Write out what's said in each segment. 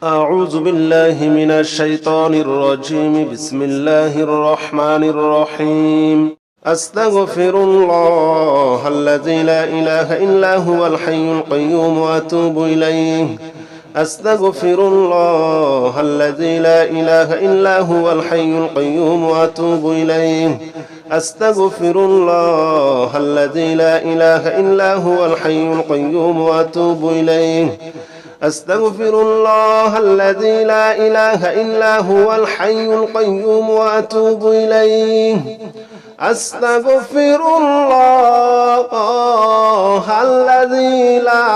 أعوذ بالله من الشيطان الرجيم. بسم الله الرحمن الرحيم. أستغفر الله الذي لا إله إلا هو الحي القيوم وأتوب إليه. أستغفر الله الذي لا إله إلا هو الحي القيوم وأتوب إليه. أستغفر الله الذي لا إله إلا هو الحي القيوم وأتوب إليه. أستغفر الله الذي لا إله إلا هو الحي القيوم وأتوب إليه. أستغفر الله الذي لا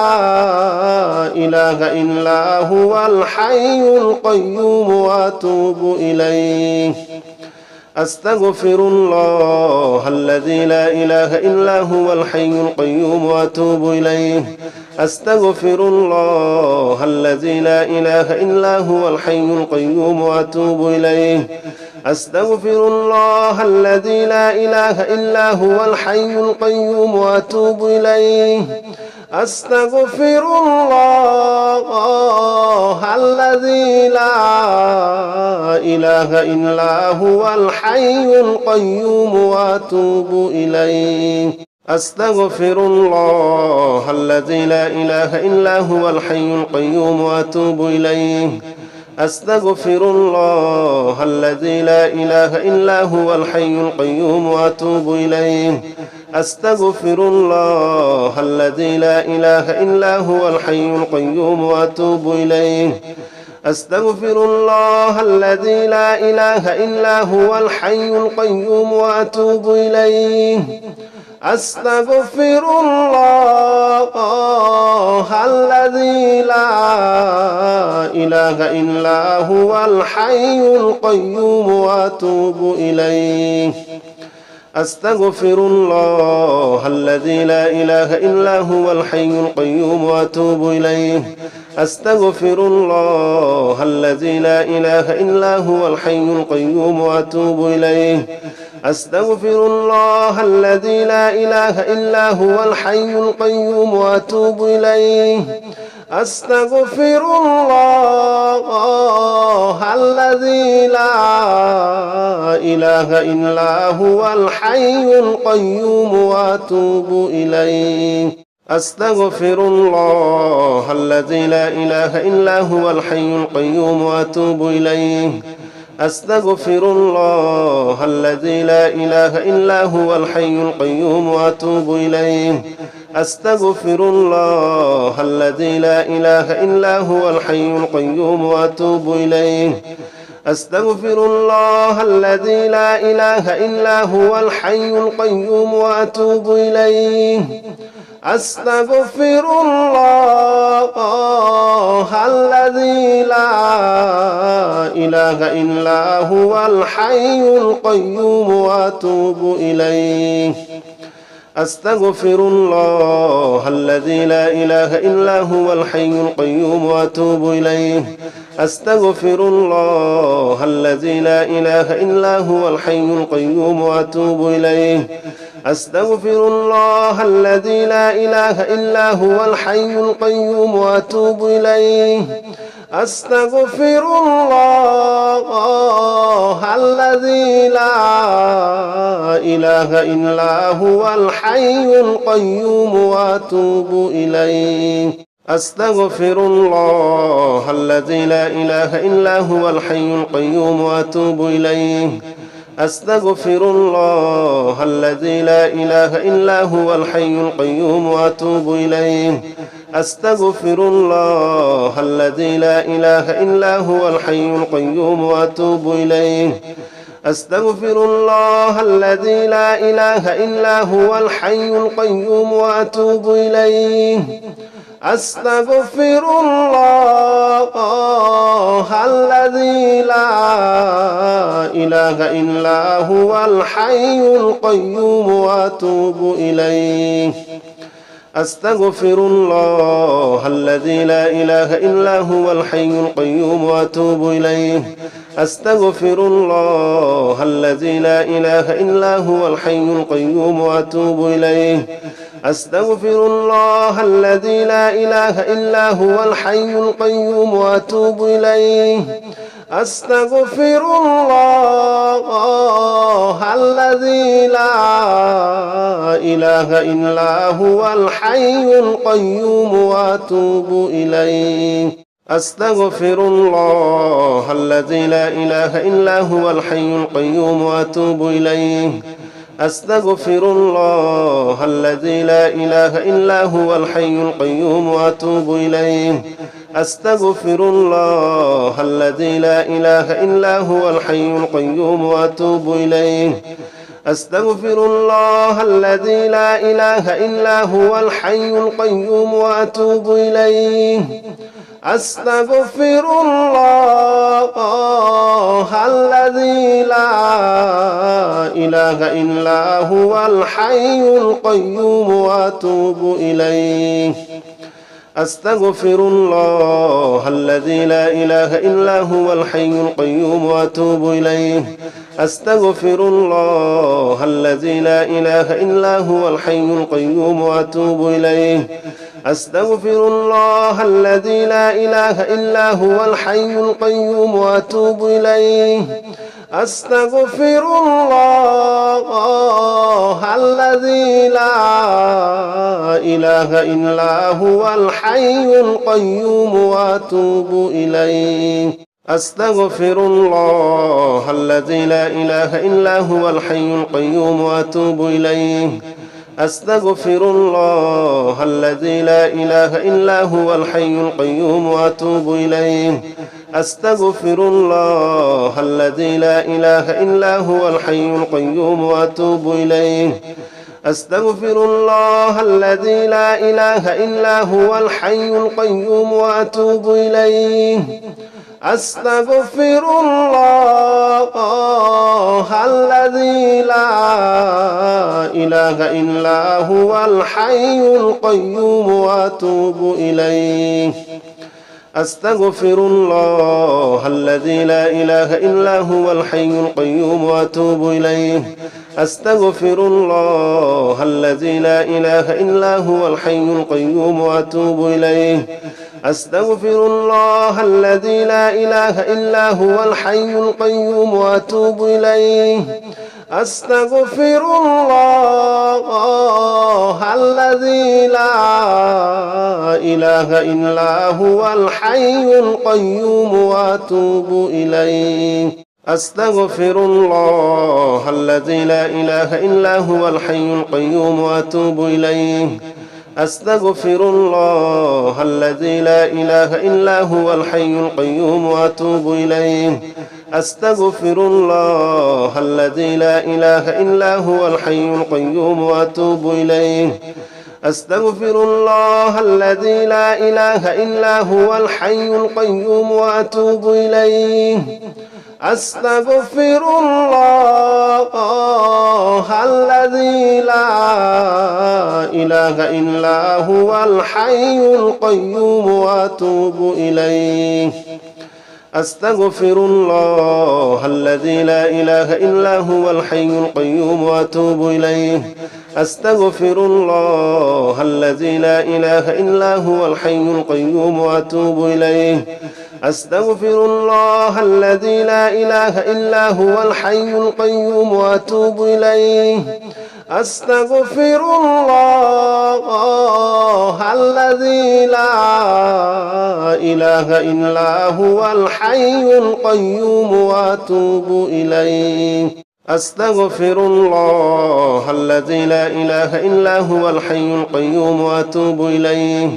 إله إلا هو الحي القيوم وأتوب إليه. أستغفر الله الذي لا إله إلا هو الحي القيوم وأتوب إليه. أستغفر الله الذي لا إله إلا هو الحي القيوم وأتوب إليه. أستغفر الله الذي لا إله إلا هو الحي القيوم وأتوب إليه. أستغفر الله الذي لا إله إلا هو الحي القيوم وأتوب إليه. أستغفر الله الذي لا إله إلا هو الحي القيوم وأتوب إليه. أستغفر الله الذي لا إله إلا هو الحي القيوم وأتوب إليه. أستغفر الله الذي لا إله إلا هو الحي القيوم وأتوب إليه. أستغفر الله الذي لا إله إلا هو الحي القيوم وأتوب إليه. أستغفر الله الذي لا إله إلا هو الحي القيوم وأتوب إليه. أستغفر الله الذي لا إله إلا هو الحي القيوم وأتوب إليه. أستغفر الله الذي لا إله إلا هو الحي القيوم وأتوب إليه. أستغفر الله الذي لا إله إلا هو الحي القيوم وأتوب إليه. أستغفر الله الذي لا إله إلا هو الحي القيوم وأتوب إليه. أستغفر الله الذي لا إله إلا هو الحي القيوم وأتوب إليه. أستغفر الله الذي لا إله إلا هو الحي القيوم وأتوب إليه. أستغفر الله الذي لا إله إلا هو الحي القيوم وأتوب إليه. أستغفر الله الذي لا إله إلا هو الحي القيوم وأتوب إليه. أستغفر الله الذي لا إله إلا هو الحي القيوم وأتوب إليه. أستغفر الله الذي لا إله إلا هو الحي القيوم وأتوب إليه. أستغفر الله الذي لا إله إلا هو الحي القيوم وأتوب إليه. أستغفر الله الذي لا إله إلا هو الحي القيوم وأتوب إليه. أستغفر الله الذي لا إله إلا هو الحي القيوم وأتوب إليه. أستغفر الله الذي لا إله إلا هو الحي القيوم وأتوب إليه. أستغفر الله الذي لا إله إلا هو الحي القيوم وأتوب إليه. أستغفر الله الذي لا إله إلا هو الحي القيوم وأتوب إليه. أستغفر الله الذي لا إله إلا هو الحي القيوم وأتوب إليه. أستغفر الله الذي لا إله إلا هو الحي القيوم وأتوب إليه. أستغفر الله الذي لا إله إلا هو الحي القيوم وأتوب إليه. أستغفر الله الذي لا إله إلا هو الحي القيوم وأتوب إليه. أستغفر الله الذي لا إله إلا هو الحي القيوم وأتوب إليه. أستغفر الله الذي لا إله إلا هو الحي القيوم وأتوب إليه. أستغفر الله الذي لا إله إلا هو الحي القيوم وأتوب إليه. أستغفر الله الذي لا إله إلا هو الحي القيوم وأتوب إليه. أستغفر الله الذي لا إله إلا هو الحي القيوم وأتوب إليه. أستغفر الله الذي لا إله إلا هو الحي القيوم وأتوب إليه. أستغفر الله الذي لا إله إلا هو الحي القيوم وأتوب إليه. أستغفر الله الذي لا إله إلا هو الحي القيوم وأتوب إليه. أستغفر الله الذي لا إله إلا هو الحي القيوم وأتوب إليه. أستغفر الله الذي لا إله إلا هو الحي القيوم وأتوب إليه. أستغفر الله الذي لا إله إلا هو الحي القيوم وأتوب إليه. أستغفر الله الذي لا إله إلا هو الحي القيوم وأتوب إليه. أستغفر الله الذي لا إله إلا هو الحي القيوم وأتوب إليه. أستغفر الله الذي لا إله إلا هو الحي القيوم وأتوب إليه. أستغفر الله الذي لا إله إلا هو الحي القيوم وأتوب إليه. أستغفر الله الذي لا إله إلا هو الحي القيوم وأتوب إليه. أستغفر الله الذي لا إله إلا هو الحي القيوم وأتوب إليه. أستغفر الله الذي لا إله إلا هو الحي القيوم وأتوب إليه. أستغفر الله الذي لا إله إلا هو الحي القيوم وأتوب إليه. أستغفر الله الذي لا إله إلا هو الحي القيوم وأتوب إليه. أستغفر الله الذي لا إله إلا هو الحي القيوم وأتوب إليه. أستغفر الله الذي لا إله إلا هو الحي القيوم وأتوب إليه. أستغفر الله الذي لا إله إلا هو الحي القيوم وأتوب إليه. أستغفر الله الذي لا إله إلا هو الحي القيوم وأتوب إليه. أستغفر الله الذي لا إله إلا هو الحي القيوم وأتوب إليه. أستغفر الله الذي لا إله إلا هو الحي القيوم وأتوب إليه. أستغفر الله الذي لا إله إلا هو الحي القيوم وأتوب إليه. أستغفر الله الذي لا إله إلا هو الحي القيوم وأتوب إليه. أستغفر الله الذي لا إله إلا هو الحي القيوم وأتوب إليه. أستغفر الله الذي لا إله إلا هو الحي القيوم وأتوب إليه.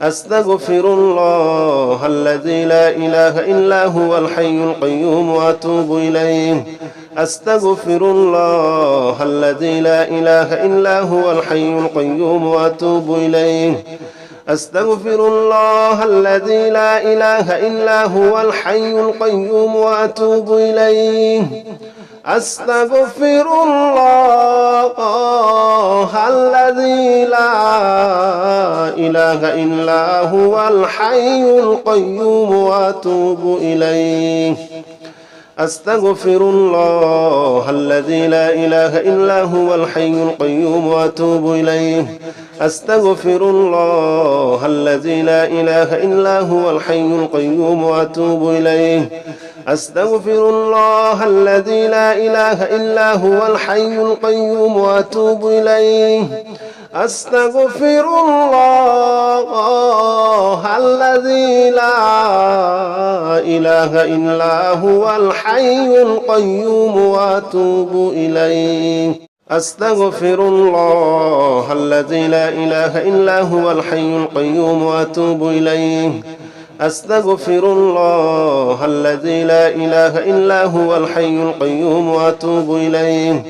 أستغفر الله الذي لا إله إلا هو الحي القيوم وأتوب إليه. أستغفر الله الذي لا إله إلا هو الحي القيوم وأتوب إليه. أستغفر الله الذي لا إله إلا هو الحي القيوم وأتوب إليه. أستغفر الله الذي لا إله إلا هو الحي القيوم وأتوب إليه. أستغفر الله الذي لا إله إلا هو الحي القيوم وأتوب إليه أستغفر الله الذي لا إله إلا هو الحي القيوم وأتوب إليه أستغفر الله الذي لا إله إلا هو الحي القيوم وأتوب إليه أستغفر الله الذي لا إله إلا هو الحي القيوم وأتوب إليه أستغفر الله الذي لا إله إلا هو الحي القيوم وأتوب إليه أستغفر الله الذي لا إله إلا هو الحي القيوم وأتوب إليه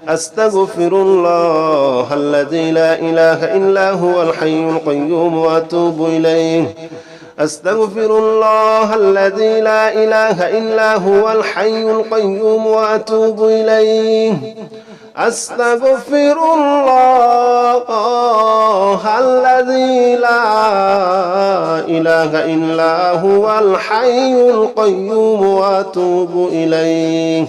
أستغفر الله الذي لا إله إلا هو الحي القيوم وأتوب إليه أستغفر الله الذي لا إله إلا هو الحي القيوم وأتوب إليه أستغفر الله الذي لا إله إلا هو الحي القيوم وأتوب إليه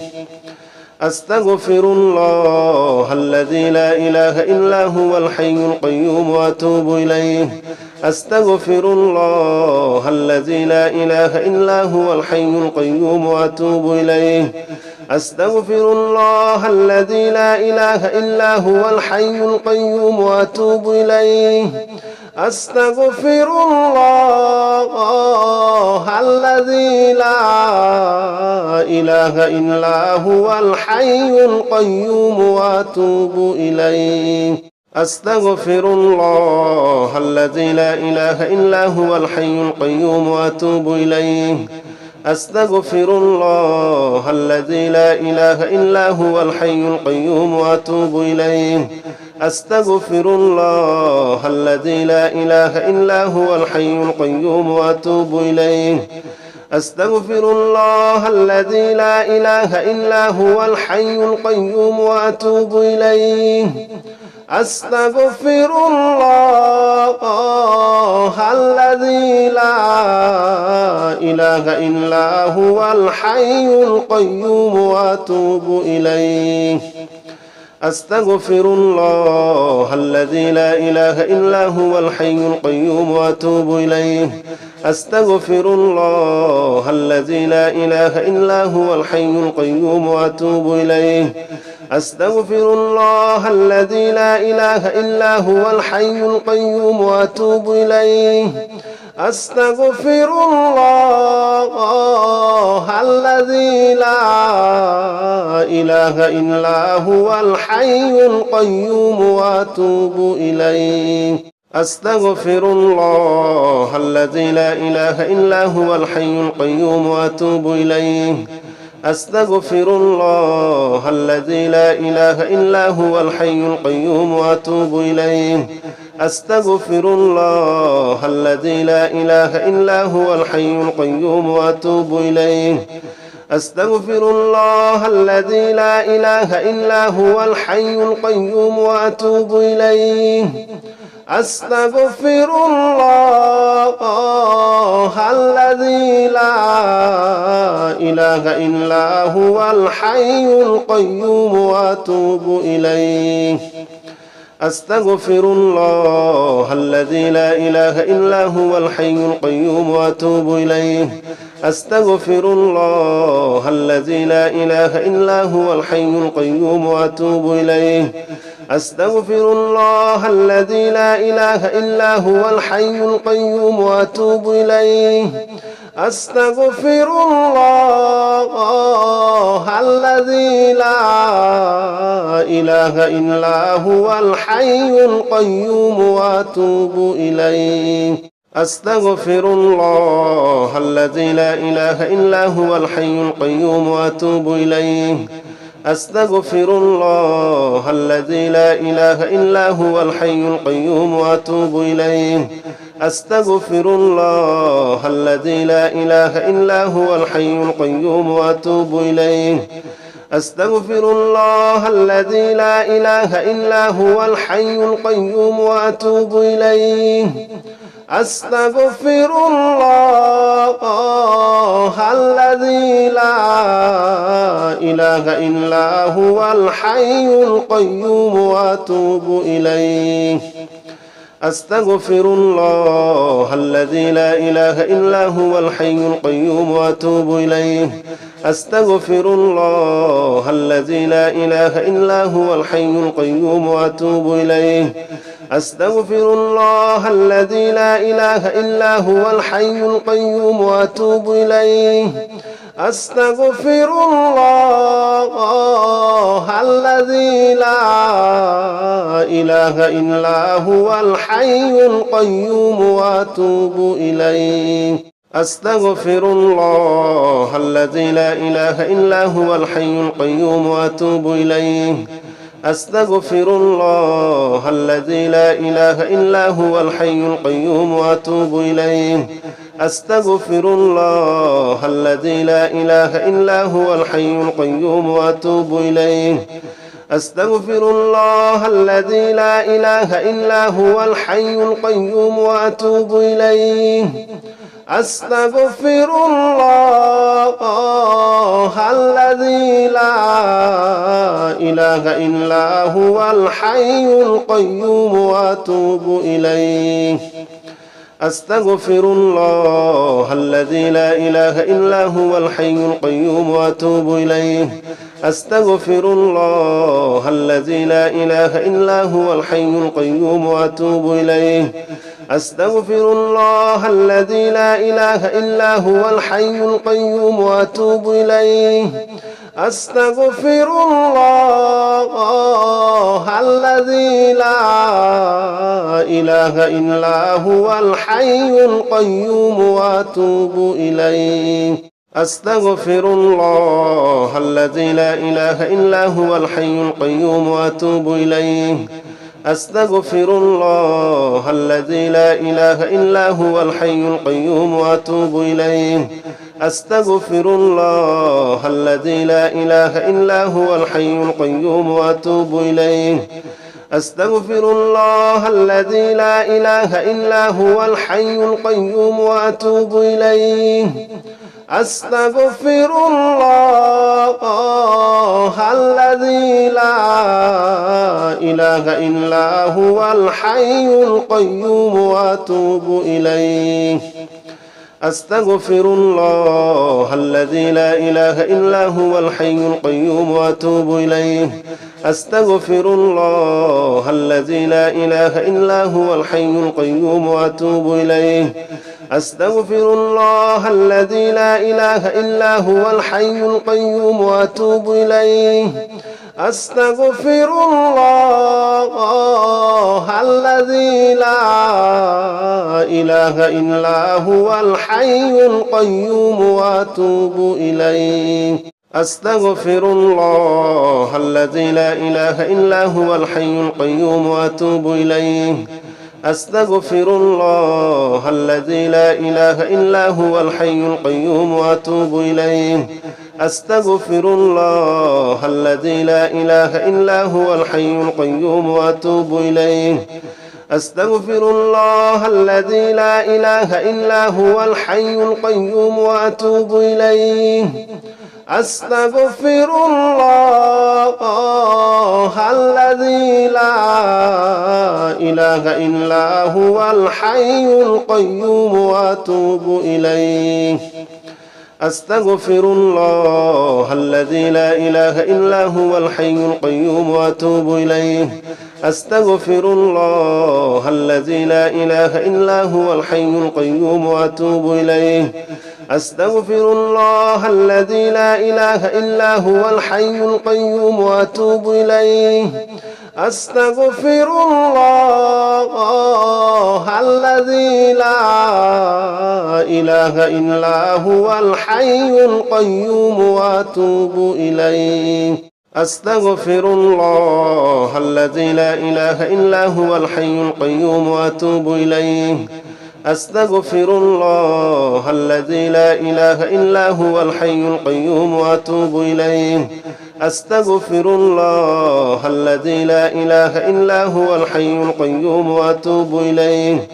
أستغفر الله الذي لا إله إلا هو الحي القيوم وأتوب إليه أستغفر الله الذي لا إله إلا هو الحي القيوم وأتوب إليه أستغفر الله الذي لا إله إلا هو الحي القيوم وأتوب إليه أستغفر الله الذي لا إله إلا هو الحي القيوم وأتوب إليه أستغفر الله الذي لا إله إلا هو الحي القيوم وأتوب إليه أستغفر الله الذي لا إله إلا هو الحي القيوم وأتوب إليه أستغفر الله الذي لا إله إلا هو الحي القيوم وأتوب إليه أستغفر الله الذي لا إله إلا هو الحي القيوم وأتوب إليه أستغفر الله الذي لا إله إلا هو الحي القيوم وأتوب إليه أستغفر الله الذي لا إله إلا هو الحي القيوم وأتوب إليه أستغفر الله الذي لا إله إلا هو الحي القيوم وأتوب إليه أستغفر الله الذي لا إله إلا هو الحي القيوم وأتوب إليه أستغفر الله الذي لا إله إلا هو الحي القيوم وأتوب إليه أستغفر الله الذي لا إله إلا هو الحي القيوم وأتوب إليه أستغفر الله الذي لا إله إلا هو الحي القيوم وأتوب إليه أستغفر الله الذي لا إله إلا هو الحي القيوم وأتوب إليه أستغفر الله الذي لا إله إلا هو الحي القيوم وأتوب إليه أستغفر الله الذي لا إله إلا هو الحي القيوم وأتوب إليه أستغفر الله الذي لا إله إلا هو الحي القيوم وأتوب إليه أستغفر الله الذي لا إله إلا هو الحي القيوم وأتوب إليه أستغفر الله الذي لا إله إلا هو الحي القيوم وأتوب إليه أستغفر الله الذي لا إله إلا هو الحي القيوم وأتوب إليه أستغفر الله الذي لا إله إلا هو الحي القيوم وأتوب إليه أستغفر الله الذي لا إله إلا هو الحي القيوم وأتوب إليه أستغفر الله الذي لا إله إلا هو الحي القيوم وأتوب إليه أستغفر الله الذي لا إله إلا هو الحي القيوم وأتوب إليه أستغفر الله الذي لا إله إلا هو الحي القيوم وأتوب إليه أستغفر الله الذي لا إله إلا هو الحي القيوم وأتوب إليه أستغفر الله الذي لا إله إلا هو الحي القيوم وأتوب إليه أستغفر الله الذي لا إله إلا هو الحي القيوم وأتوب إليه أستغفر الله الذي لا إله إلا هو الحي القيوم وأتوب إليه أستغفر الله الذي لا إله إلا هو الحي القيوم وأتوب إليه أستغفر الله الذي لا إله إلا هو الحي القيوم وأتوب إليه أستغفر الله الذي لا إله إلا هو الحي القيوم وأتوب إليه أستغفر الله الذي لا إله إلا هو الحي القيوم وأتوب إليه أستغفر الله الذي لا إله إلا هو الحي القيوم وأتوب إليه أستغفر الله الذي لا إله إلا هو الحي القيوم وأتوب إليه أستغفر الله الذي لا إله إلا هو الحي القيوم وأتوب إليه أستغفر الله الذي لا إله إلا هو الحي القيوم وأتوب إليه أستغفر الله الذي لا إله إلا هو الحي القيوم وأتوب إليه أستغفر الله الذي لا إله إلا هو الحي القيوم وأتوب إليه أستغفر الله الذي لا إله إلا هو الحي القيوم وأتوب إليه أستغفر الله الذي لا إله إلا هو الحي القيوم وأتوب إليه أستغفر الله الذي لا إله إلا هو الحي القيوم وأتوب إليه أستغفر الله الذي لا إله إلا هو الحي القيوم وأتوب إليه أستغفر الله الذي لا إله إلا هو الحي القيوم وأتوب إليه أستغفر الله الذي لا إله إلا هو الحي القيوم وأتوب إليه أستغفر الله الذي لا إله إلا هو الحي القيوم وأتوب إليه أستغفر الله الذي لا إله إلا هو الحي القيوم وأتوب إليه أستغفر الله الذي لا إله إلا هو الحي القيوم وأتوب إليه أستغفر الله الذي لا إله إلا هو الحي القيوم وأتوب إليه أستغفر الله الذي لا إله إلا هو الحي القيوم وأتوب إليه أستغفر الله الذي لا إله إلا هو الحي القيوم وأتوب إليه أستغفر الله الذي لا إله إلا هو الحي القيوم وأتوب إليه أستغفر الله الذي لا إله إلا هو الحي القيوم وأتوب إليه أستغفر الله الذي لا إله إلا هو الحي القيوم وأتوب إليه أستغفر الله الذي لا إله إلا هو الحي القيوم وأتوب إليه أستغفر الله الذي لا إله إلا هو الحي القيوم وأتوب إليه أستغفر الله الذي لا إله إلا هو الحي القيوم وأتوب إليه أستغفر الله الذي لا إله إلا هو الحي القيوم وأتوب إليه أستغفر الله الذي لا إله إلا هو الحي القيوم وأتوب إليه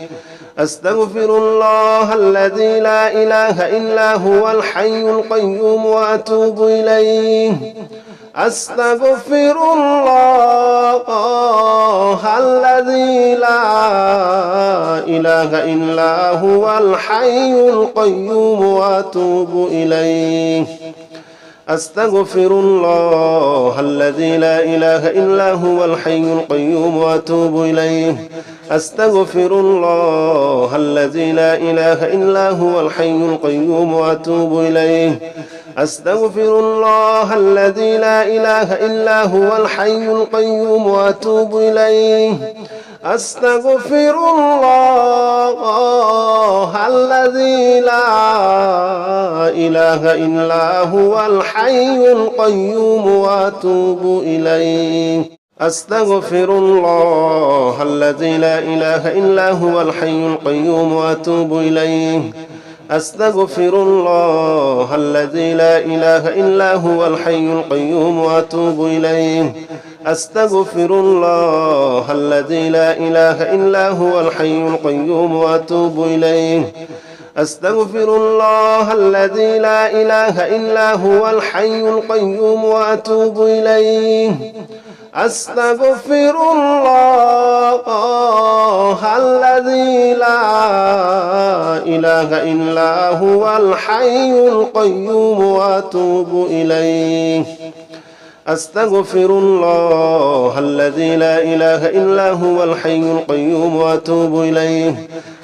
أستغفر الله الذي لا إله إلا هو الحي القيوم وأتوب إليه أستغفر الله الذي لا إله إلا هو الحي القيوم وأتوب إليه أستغفر الله الذي لا إله إلا هو الحي القيوم وأتوب إليه أستغفر الله الذي لا إله إلا هو الحي القيوم وأتوب إليه أستغفر الله الذي لا إله إلا هو الحي القيوم وأتوب إليه أستغفر الله الذي لا إله إلا هو الحي القيوم وأتوب إليه أستغفر الله الذي لا إله إلا هو الحي القيوم وأتوب إليه أستغفر الله الذي لا إله إلا هو الحي القيوم وأتوب إليه أستغفر الله الذي لا إله إلا هو الحي القيوم وأتوب إليه أستغفر الله الذي لا إله إلا هو الحي القيوم وأتوب إليه أستغفر الله الذي لا إله إلا هو الحي القيوم وأتوب إليه أستغفر الله الذي لا إله إلا هو الحي القيوم وأتوب إليه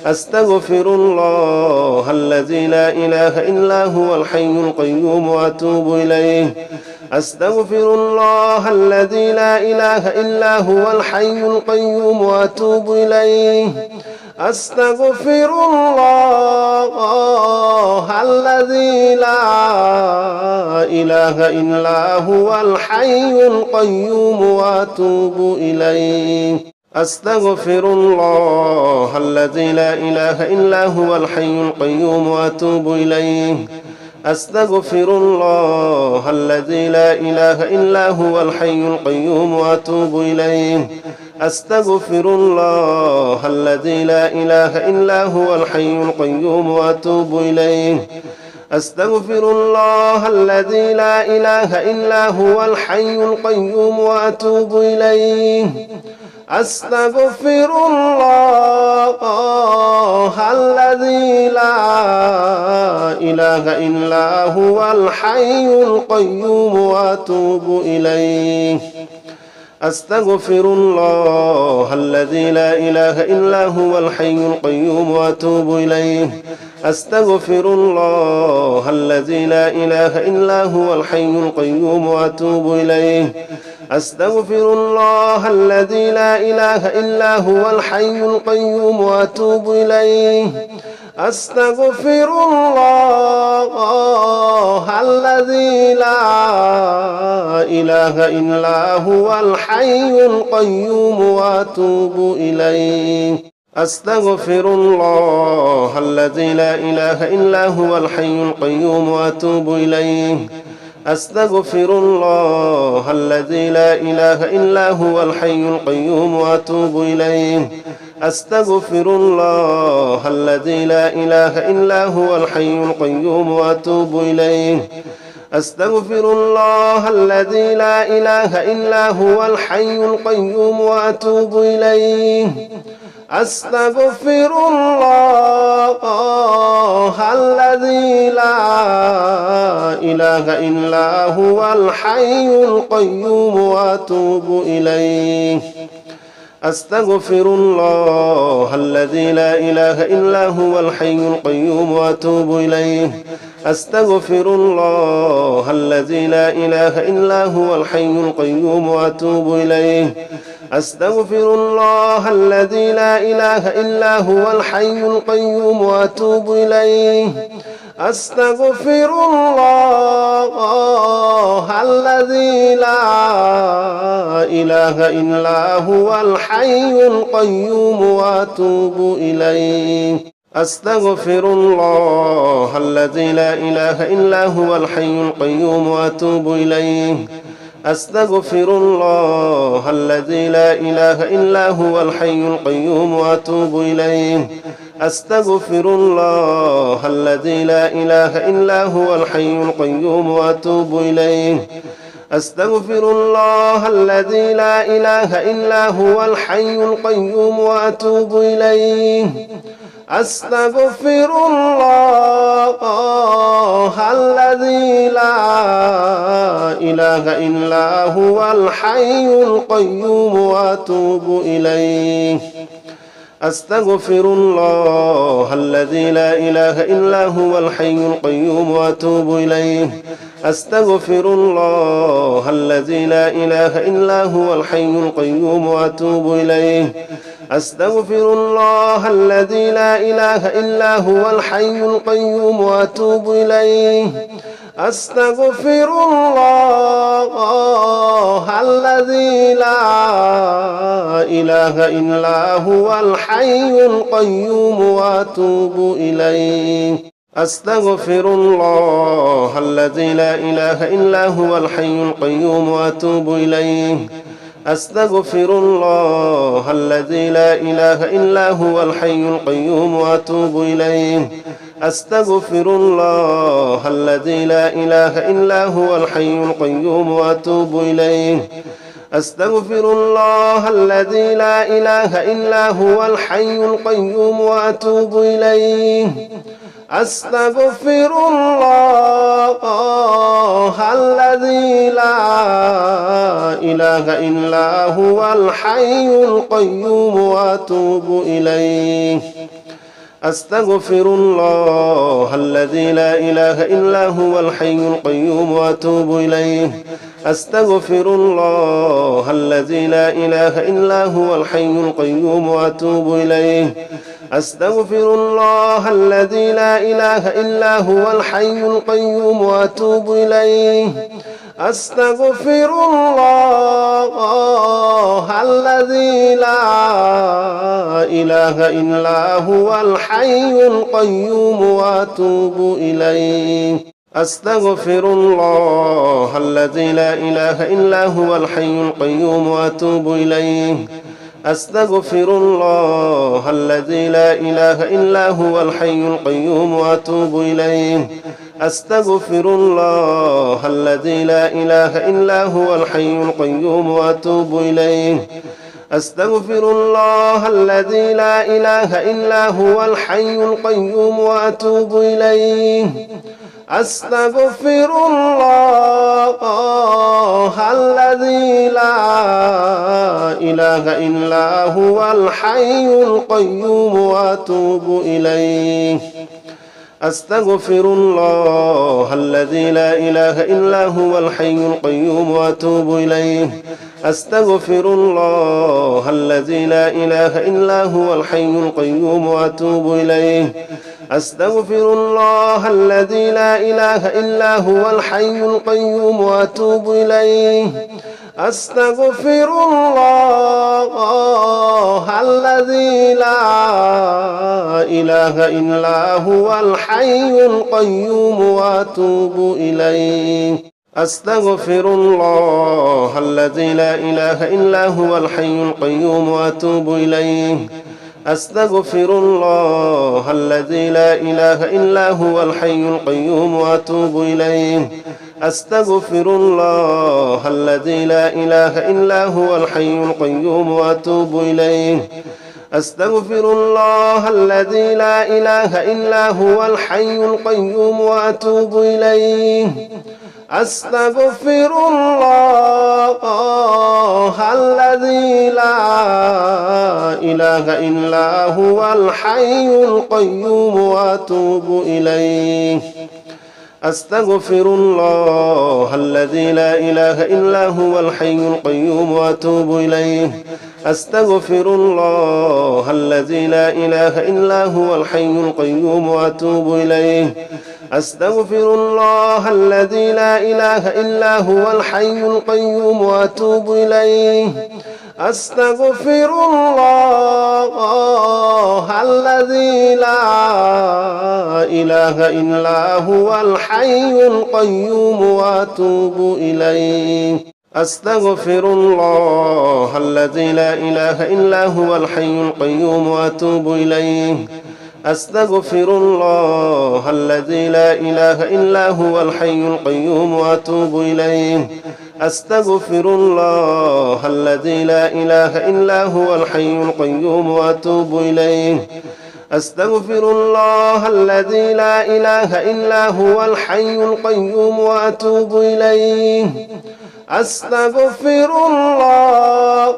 أستغفر الله الذي لا إله إلا هو الحي القيوم وأتوب إليه أستغفر الله الذي لا إله إلا هو الحي القيوم وأتوب إليه أستغفر الله الذي لا إله إلا هو الحي القيوم وأتوب إليه أستغفر الله الذي لا إله إلا هو الحي القيوم وأتوب إليه أستغفر الله الذي لا إله إلا هو الحي القيوم وأتوب إليه أستغفر الله الذي لا إله إلا هو الحي القيوم وأتوب إليه أستغفر الله الذي لا إله إلا هو الحي القيوم وأتوب إليه أستغفر الله الذي لا إله إلا هو الحي القيوم وأتوب إليه أستغفر الله الذي لا إله إلا هو الحي القيوم وأتوب إليه أستغفر الله الذي لا إله إلا هو الحي القيوم وأتوب إليه أستغفر الله الذي لا إله إلا هو الحي القيوم وأتوب إليه أستغفر الله الذي لا إله إلا هو الحي القيوم وأتوب إليه أستغفر الله الذي لا إله إلا هو الحي القيوم وأتوب إليه أستغفر الله الذي لا إله إلا هو الحي القيوم وأتوب إليه أستغفر الله الذي لا إله إلا هو الحي القيوم وأتوب إليه أستغفر الله الذي لا إله إلا هو الحي القيوم وأتوب إليه أستغفر الله الذي لا إله إلا هو الحي القيوم وأتوب إليه أستغفر الله الذي لا إله إلا هو الحي القيوم وأتوب إليه أستغفر الله الذي لا إله إلا هو الحي القيوم وأتوب إليه أستغفر الله الذي لا إله إلا هو الحي القيوم وأتوب إليه أستغفر الله الذي لا إله إلا هو الحي القيوم وأتوب إليه أستغفر الله الذي لا إله إلا هو الحي القيوم وأتوب إليه أستغفر الله الذي لا إله إلا هو الحي القيوم وأتوب إليه أستغفر الله الذي لا إله إلا هو الحي القيوم وأتوب إليه أستغفر الله الذي لا إله إلا هو الحي القيوم وأتوب إليه أستغفر الله الذي لا إله إلا هو الحي القيوم وأتوب إليه أستغفر الله الذي لا إله إلا هو الحي القيوم وأتوب إليه أستغفر الله الذي لا إله إلا هو الحي القيوم وأتوب إليه أستغفر الله الذي لا إله إلا هو الحي القيوم وأتوب إليه أستغفر الله الذي لا إله إلا هو الحي القيوم وأتوب إليه أستغفر الله الذي لا إله إلا هو الحي القيوم وأتوب إليه أستغفر الله الذي لا إله إلا هو الحي القيوم وأتوب إليه أستغفر الله الذي لا إله إلا هو الحي القيوم وأتوب إليه أستغفر الله الذي لا إله إلا هو الحي القيوم وأتوب إليه أستغفر الله الذي لا إله إلا هو الحي القيوم وأتوب إليه أستغفر الله الذي لا إله إلا هو الحي القيوم وأتوب إليه أستغفر الله الذي لا إله إلا هو الحي القيوم وأتوب إليه أستغفر الله الذي لا إله إلا هو الحي القيوم وأتوب إليه أستغفر الله الذي لا إله إلا هو الحي القيوم وأتوب إليه أستغفر الله الذي لا إله إلا هو الحي القيوم وأتوب إليه أستغفر الله الذي لا إله إلا هو الحي القيوم وأتوب إليه أستغفر الله الذي لا إله إلا هو الحي القيوم وأتوب إليه أستغفر الله الذي لا إله إلا هو الحي القيوم وأتوب إليه أستغفر الله الذي لا إله إلا هو الحي القيوم وأتوب إليه أستغفر الله الذي لا إله إلا هو الحي القيوم وأتوب إليه أستغفر الله الذي لا إله إلا هو الحي القيوم وأتوب إليه أستغفر الله الذي لا إله إلا هو الحي القيوم وأتوب إليه أستغفر الله الذي لا إله إلا هو الحي القيوم وأتوب إليه أستغفر الله الذي لا إله إلا هو الحي القيوم وأتوب إليه أستغفر الله الذي لا إله إلا هو الحي القيوم وأتوب إليه أستغفر الله الذي لا إله إلا هو الحي القيوم وأتوب إليه أستغفر الله الذي لا إله إلا هو الحي القيوم وأتوب إليه أستغفر الله الذي لا إله إلا هو الحي القيوم وأتوب إليه أستغفر الله الذي لا إله إلا هو الحي القيوم وأتوب إليه أستغفر الله الذي لا إله إلا هو الحي القيوم وأتوب إليه أستغفر الله الذي لا إله إلا هو الحي القيوم وأتوب إليه أستغفر الله الذي لا إله إلا هو الحي القيوم وأتوب إليه أستغفر الله الذي لا إله إلا هو الحي القيوم وأتوب إليه أستغفر الله الذي لا إله إلا هو الحي القيوم وأتوب إليه أستغفر الله الذي لا إله إلا هو الحي القيوم وأتوب إليه أستغفر الله الذي لا إله إلا هو الحي القيوم وأتوب إليه أستغفر الله الذي لا إله إلا هو الحي القيوم وأتوب إليه أستغفر الله الذي لا إله إلا هو الحي القيوم وأتوب إليه أستغفر الله الذي لا إله إلا هو الحي القيوم وأتوب إليه أستغفر الله الذي لا إله إلا هو الحي القيوم وأتوب إليه أستغفر الله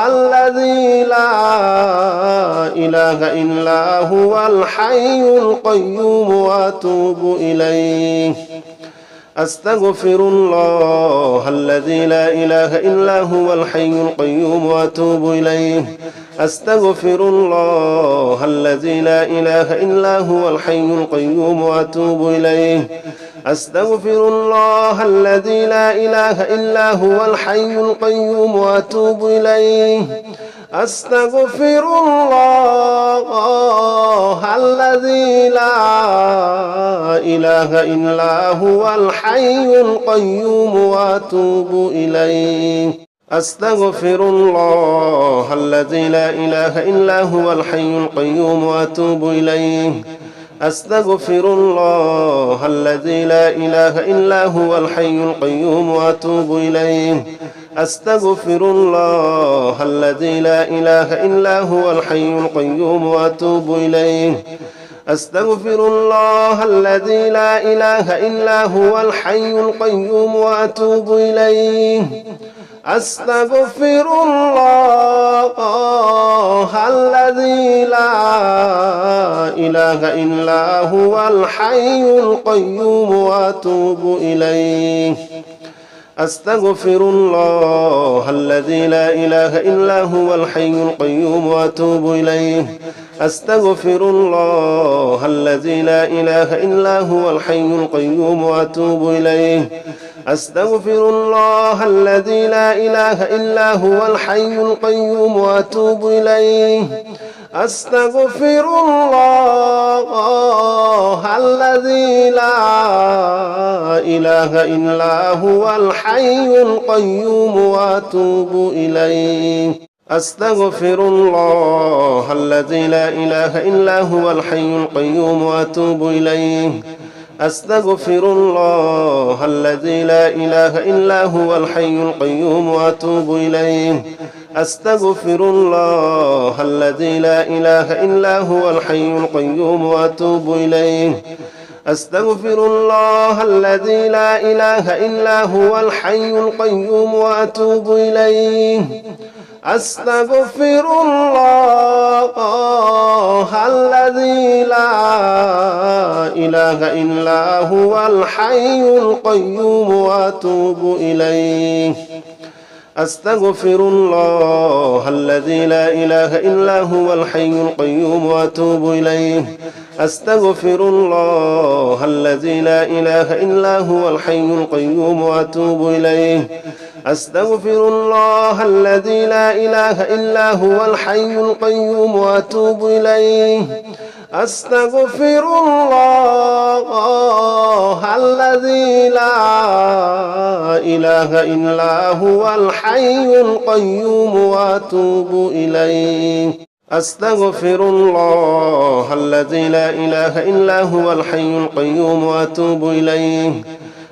الذي لا إله إلا هو الحي القيوم وأتوب إليه أستغفر الله الذي لا إله إلا هو الحي القيوم وأتوب إليه أستغفر الله الذي لا إله إلا هو الحي القيوم وأتوب إليه أستغفر الله الذي لا إله إلا هو الحي القيوم وأتوب إليه أستغفر الله الذي لا إله إلا هو الحي القيوم وأتوب إليه أستغفر الله الذي لا إله إلا هو الحي القيوم وأتوب إليه أستغفر الله الذي لا إله إلا هو الحي القيوم وأتوب إليه أستغفر الله الذي لا إله إلا هو الحي القيوم وأتوب إليه أستغفر الله الذي لا إله إلا هو الحي القيوم وأتوب إليه أستغفر الله الذي لا إله إلا هو الحي القيوم وأتوب إليه أستغفر الله الذي لا إله إلا هو الحي القيوم وأتوب إليه أستغفر الله الذي لا إله إلا هو الحي القيوم وأتوب إليه أستغفر الله الذي لا إله إلا هو الحي القيوم وأتوب إليه أستغفر الله الذي لا إله إلا هو الحي القيوم وأتوب إليه أستغفر الله الذي لا إله إلا هو الحي القيوم وأتوب إليه أستغفر الله الذي لا إله إلا هو الحي القيوم وأتوب إليه أستغفر الله الذي لا إله إلا هو الحي القيوم وأتوب إليه أستغفر الله الذي لا إله إلا هو الحي القيوم وأتوب إليه أستغفر الله الذي لا إله إلا هو الحي القيوم وأتوب إليه أستغفر الله الذي لا إله إلا هو الحي القيوم وأتوب إليه أستغفر الله الذي لا إله إلا هو الحي القيوم وأتوب إليه أستغفر الله الذي لا إله إلا هو الحي القيوم وأتوب إليه أستغفر الله الذي لا إله إلا هو الحي القيوم وأتوب إليه أستغفر الله الذي لا إله إلا هو الحي القيوم وأتوب إليه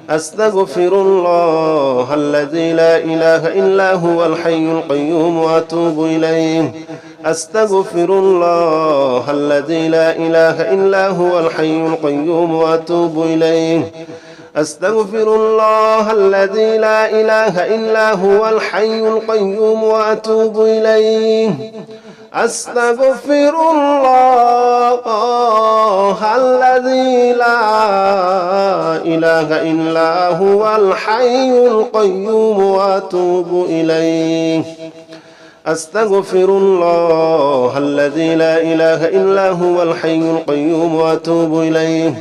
أستغفر الله الذي لا إله إلا هو الحي القيوم وأتوب إليه أستغفر الله الذي لا إله إلا هو الحي القيوم وأتوب إليه أستغفر الله الذي لا إله إلا هو الحي القيوم وأتوب إليه أستغفر الله الذي لا إله إلا هو الحي القيوم وأتوب إليه أستغفر الله الذي لا إله إلا هو الحي القيوم وأتوب إليه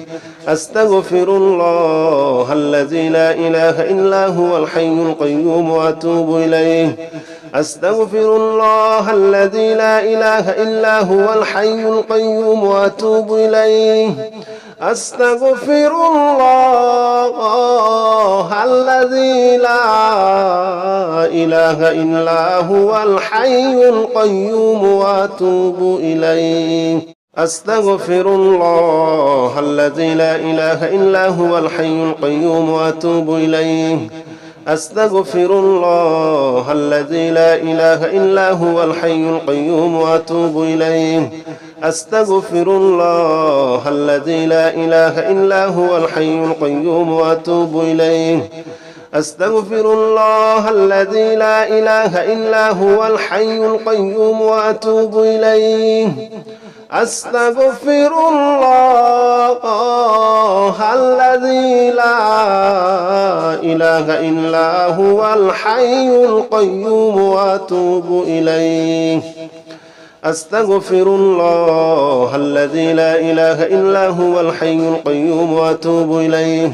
أستغفر الله الذي لا إله إلا هو الحي القيوم وأتوب إليه أستغفر الله الذي لا إله إلا هو الحي القيوم وأتوب إليه أستغفر الله الذي لا إله إلا هو الحي القيوم وأتوب إليه أستغفر الله الذي لا إله إلا هو الحي القيوم وأتوب إليه أستغفر الله الذي لا إله إلا هو الحي القيوم وأتوب إليه أستغفر الله الذي لا إله إلا هو الحي القيوم وأتوب إليه أستغفر الله الذي لا إله إلا هو الحي القيوم وأتوب إليه أستغفر الله الذي لا إله إلا هو الحي القيوم وأتوب إليه أستغفر الله الذي لا إله إلا هو الحي القيوم وأتوب إليه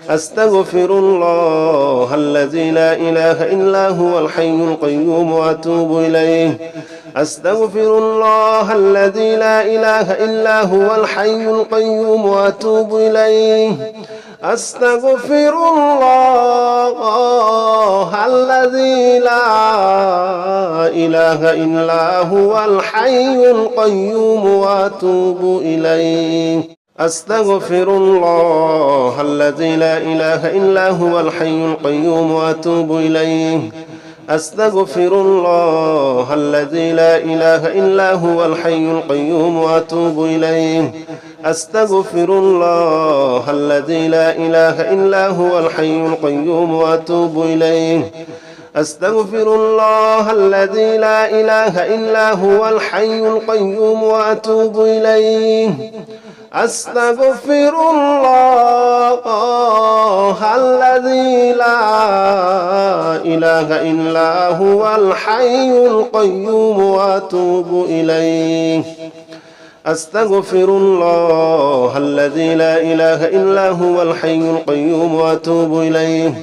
أستغفر الله الذي لا إله إلا هو الحي القيوم وأتوب إليه أستغفر الله الذي لا إله إلا هو الحي القيوم وأتوب إليه أستغفر الله الذي لا إله إلا هو الحي القيوم وأتوب إليه أستغفر الله الذي لا إله إلا هو الحي القيوم وأتوب إليه أستغفر الله الذي لا إله إلا هو الحي القيوم وأتوب إليه أستغفر الله الذي لا إله إلا هو الحي القيوم وأتوب إليه أستغفر الله الذي لا إله إلا هو الحي القيوم وأتوب إليه أستغفر الله الذي لا إله إلا هو الحي القيوم وأتوب إليه أستغفر الله الذي لا إله إلا هو الحي القيوم وأتوب إليه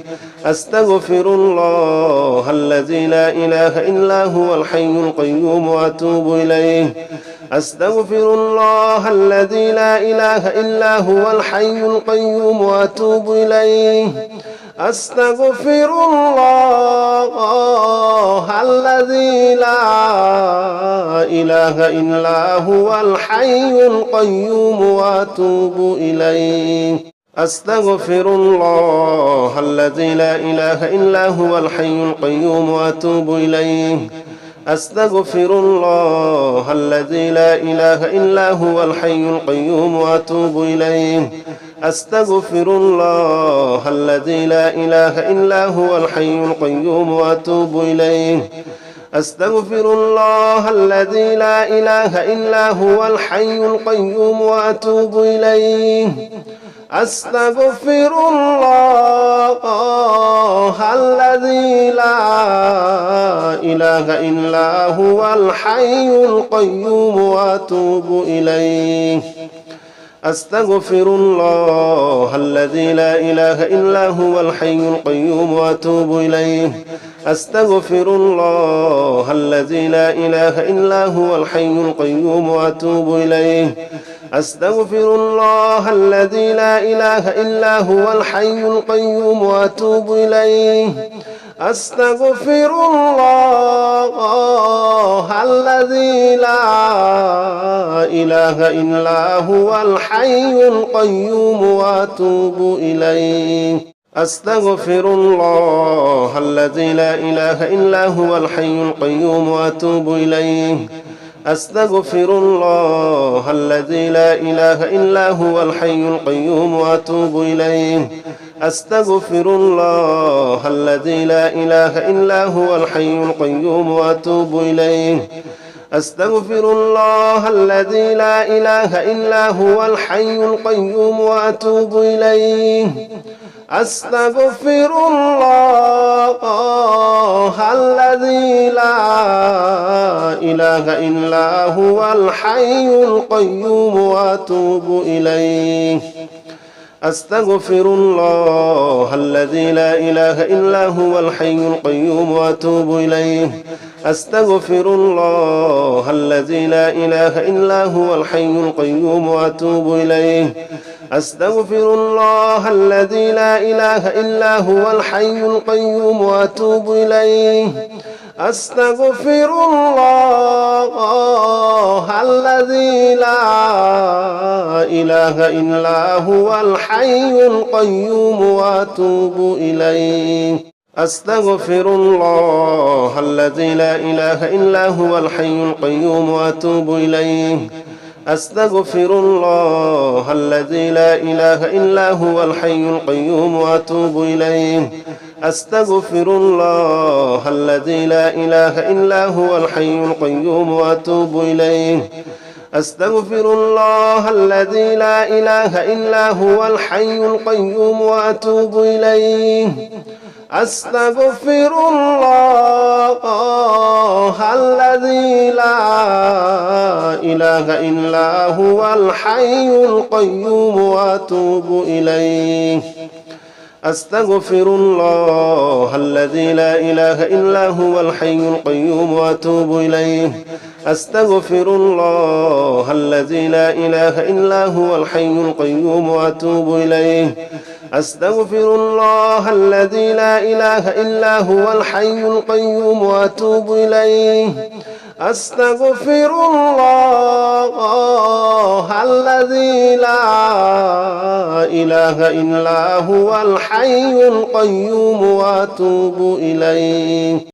أستغفر الله الذي لا إله إلا هو الحي القيوم وأتوب إليه أستغفر الله الذي لا إله إلا هو الحي القيوم وأتوب إليه أستغفر الله الذي لا إله إلا هو الحي القيوم وأتوب إليه أستغفر الله الذي لا إله إلا هو الحي القيوم وأتوب إليه أستغفر الله الذي لا إله إلا هو الحي القيوم وأتوب إليه أستغفر الله الذي لا إله إلا هو الحي القيوم وأتوب إليه أستغفر الله الذي لا إله إلا هو الحي القيوم وأتوب إليه أستغفر الله الذي لا إله إلا هو الحي القيوم وأتوب إليه أستغفر الله الذي لا إله إلا هو الحي القيوم وأتوب إليه أستغفر الله الذي لا إله إلا هو الحي القيوم وأتوب إليه أستغفر الله الذي لا إله إلا هو الحي القيوم وأتوب إليه أستغفر الله الذي لا إله إلا هو الحي القيوم وأتوب إليه أستغفر الله الذي لا إله إلا هو الحي القيوم وأتوب إليه أستغفر الله الذي لا إله إلا هو الحي القيوم وأتوب إليه أستغفر الله الذي لا إله إلا هو الحي القيوم وأتوب إليه أستغفر الله الذي لا إله إلا هو الحي القيوم وأتوب إليه أستغفر الله الذي لا إله إلا هو الحي القيوم وأتوب إليه أستغفر الله الذي لا إله إلا هو الحي القيوم وأتوب إليه أستغفر الله الذي لا إله إلا هو الحي القيوم وأتوب إليه أستغفر الله الذي لا إله إلا هو الحي القيوم وأتوب إليه أستغفر الله الذي لا إله إلا هو الحي القيوم وأتوب إليه أستغفر الله الذي لا إله إلا هو الحي القيوم وأتوب إليه أستغفر الله الذي لا إله إلا هو الحي القيوم وأتوب إليه أستغفر الله الذي لا إله إلا هو الحي القيوم وأتوب إليه أستغفر الله الذي لا إله إلا هو الحي القيوم وأتوب إليه أستغفر الله الذي لا إله إلا هو الحي القيوم وأتوب إليه أستغفر الله الذي لا إله إلا هو الحي القيوم وأتوب إليه أستغفر الله الذي لا إله إلا هو الحي القيوم وأتوب إليه أستغفر الله الذي لا إله إلا هو الحي القيوم وأتوب إليه أستغفر الله الذي لا إله إلا هو الحي القيوم وأتوب إليه